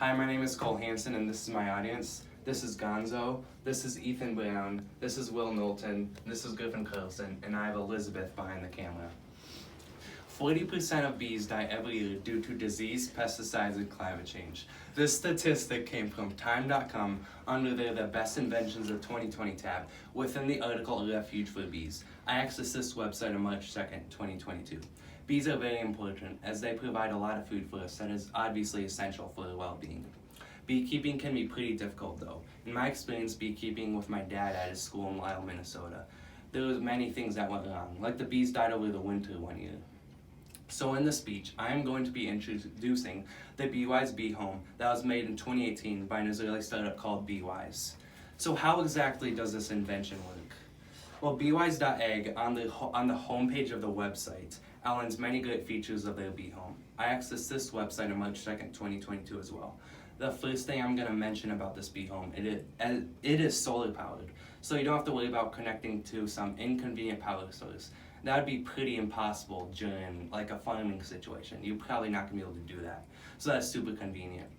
Hi, my name is Cole Hansen, and this is my audience. This is Gonzo, this is Ethan Brown, this is Will Knowlton, this is Griffin Carlson, and I have Elizabeth behind the camera. 40% of bees die every year due to disease, pesticides, and climate change. This statistic came from Time.com under the Best Inventions of 2020 tab within the article Refuge for Bees. I accessed this website on March 2nd, 2022. Bees are very important as they provide a lot of food for us that is obviously essential for our well-being. Beekeeping can be pretty difficult though. In my experience beekeeping with my dad at his school in Lyle, Minnesota, there was many things that went wrong, like the bees died over the winter one year. So in this speech, I am going to be introducing the Beewise Beehome that was made in 2018 by an Israeli startup called Beewise. So how exactly does this invention work? Well, Beewise.egg on the homepage of the website outlines many great features of their Beehome. I accessed this website on March 2nd, 2022 as well. The first thing I'm going to mention about this Beehome, it is solar powered, so you don't have to worry about connecting to some inconvenient power source. That would be pretty impossible during like a farming situation. You're probably not going to be able to do that. So that's super convenient.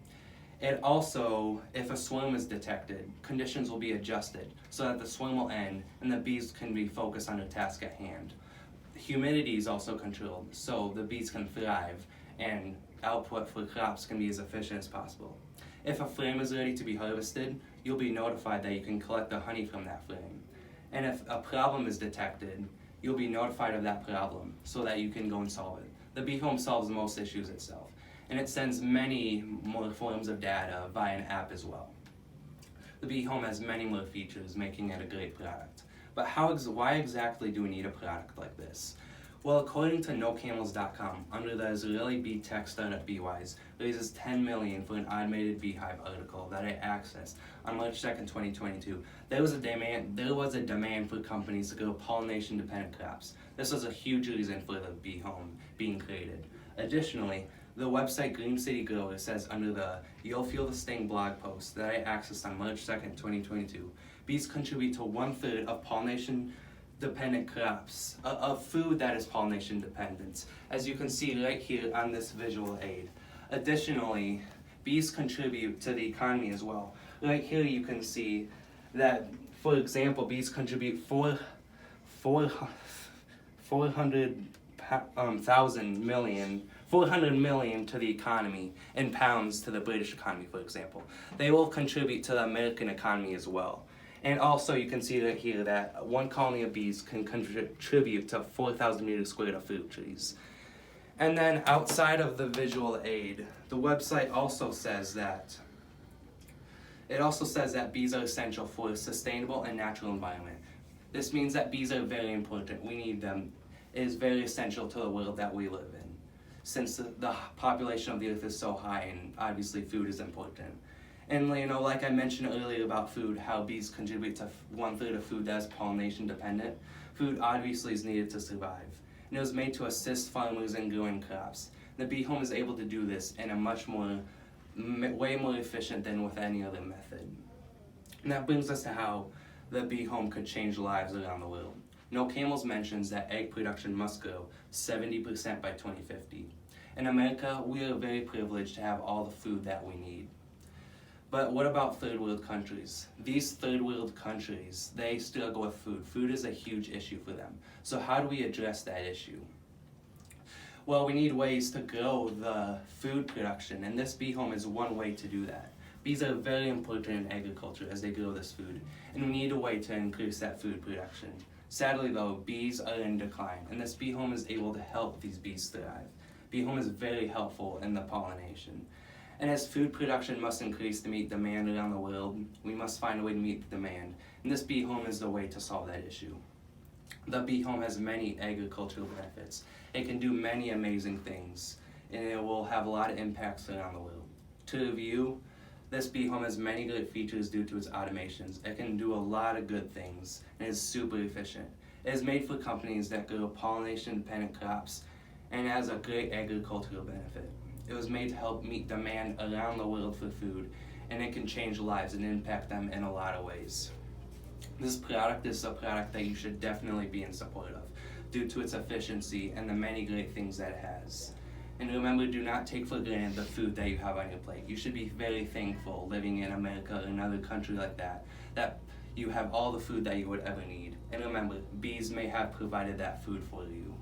It also, if a swarm is detected, conditions will be adjusted so that the swarm will end and the bees can be focused on their task at hand. Humidity is also controlled so the bees can thrive and output for crops can be as efficient as possible. If a frame is ready to be harvested, you'll be notified that you can collect the honey from that frame. And if a problem is detected, you'll be notified of that problem so that you can go and solve it. The Beehome solves most issues itself, and it sends many more forms of data via an app as well. The Beehome has many more features, making it a great product. But why exactly do we need a product like this? Well, according to NoCamels.com, under the Israeli bee tech startup Beewise, raises $10 million for an automated beehive article that I accessed on March 2nd, 2022. There was a demand for companies to grow pollination-dependent crops. This was a huge reason for the Beehome being created. Additionally, the website Green City Grower says under the You'll Feel the Sting blog post that I accessed on March 2nd, 2022, bees contribute to 1/3 of pollination-dependent crops, of food that is pollination dependent, as you can see right here on this visual aid. Additionally, bees contribute to the economy as well. Right here you can see that, for example, bees contribute 400 million to the economy in pounds to the British economy, for example. They will contribute to the American economy as well. And also you can see right here that one colony of bees can contribute to 4,000 meters squared of fruit trees. And then outside of the visual aid, the website also says that bees are essential for a sustainable and natural environment. This means that bees are very important. We need them. It is very essential to the world that we live in, since the population of the earth is so high and obviously food is important. And like I mentioned earlier about food, how bees contribute to 1/3 of food that is pollination dependent, food obviously is needed to survive. And it was made to assist farmers in growing crops. The Beehome is able to do this in a way more efficient than with any other method. And that brings us to how the Beehome could change lives around the world. No Camels mentions that egg production must grow 70% by 2050. In America, we are very privileged to have all the food that we need. But what about third world countries? These third world countries, they struggle with food. Food is a huge issue for them. So how do we address that issue? Well, we need ways to grow the food production, and this Beehome is one way to do that. Bees are very important in agriculture as they grow this food, and we need a way to increase that food production. Sadly though, bees are in decline, and this Beehome is able to help these bees thrive. Beehome is very helpful in the pollination. And as food production must increase to meet demand around the world, we must find a way to meet the demand. And this Beehome is the way to solve that issue. The Beehome has many agricultural benefits. It can do many amazing things, and it will have a lot of impacts around the world. To review, this Beehome has many great features due to its automations. It can do a lot of good things, and is super efficient. It is made for companies that grow pollination-dependent crops, and has a great agricultural benefit. It was made to help meet demand around the world for food, and it can change lives and impact them in a lot of ways. This product is a product that you should definitely be in support of due to its efficiency and the many great things that it has. And remember, do not take for granted the food that you have on your plate. You should be very thankful living in America or another country like that, that you have all the food that you would ever need. And remember, bees may have provided that food for you.